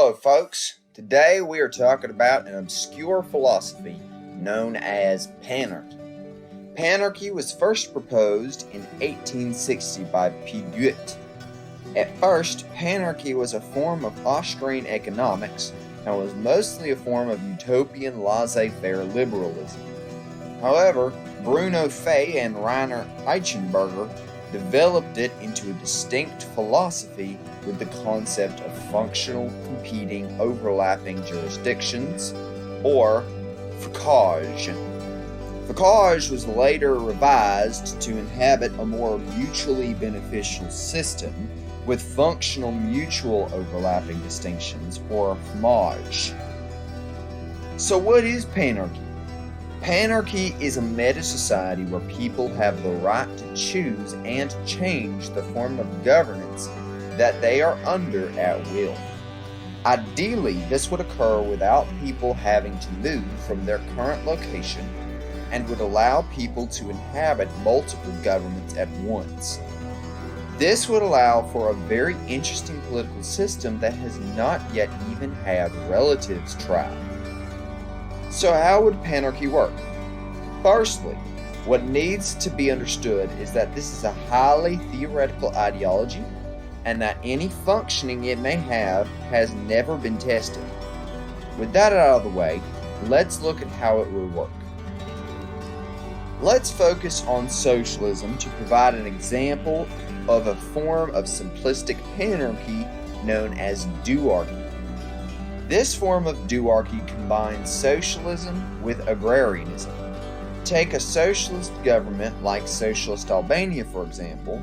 Hello folks, today we are talking about an obscure philosophy known as Panarchy. Panarchy was first proposed in 1860 by Piaget. At first, Panarchy was a form of Austrian economics and was mostly a form of Utopian laissez-faire liberalism. However, Bruno Fay and Rainer Eichenberger developed it into a distinct philosophy with the concept of functional, competing, overlapping jurisdictions, or facage. Facage was later revised to inhabit a more mutually beneficial system with functional mutual overlapping distinctions, or fromage. So what is Panarchy? Panarchy is a meta-society where people have the right to choose and change the form of governance that they are under at will. Ideally, this would occur without people having to move from their current location and would allow people to inhabit multiple governments at once. This would allow for a very interesting political system that has not yet even had relatives tried. So how would Panarchy work? Firstly, what needs to be understood is that this is a highly theoretical ideology and that any functioning it may have has never been tested. With that out of the way, let's look at how it will work. Let's focus on socialism to provide an example of a form of simplistic panarchy known as Duarchy. This form of Duarchy combines socialism with agrarianism. Take a socialist government like Socialist Albania, for example,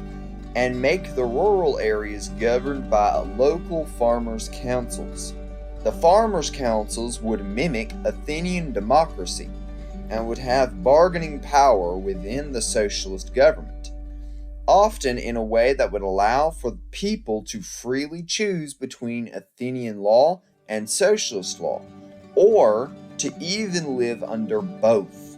and make the rural areas governed by local farmers' councils. The farmers' councils would mimic Athenian democracy and would have bargaining power within the socialist government, often in a way that would allow for the people to freely choose between Athenian law and socialist law, or to even live under both.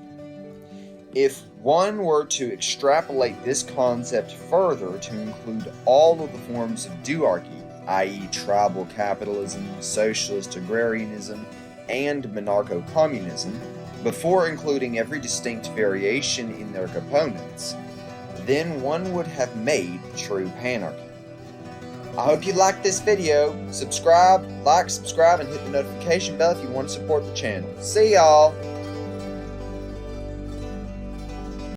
If one were to extrapolate this concept further to include all of the forms of Duarchy, i.e. tribal capitalism, socialist agrarianism, and monarcho communism, before including every distinct variation in their components, then one would have made true panarchy. I hope you liked this video. Subscribe, and hit the notification bell if you want to support the channel. See y'all!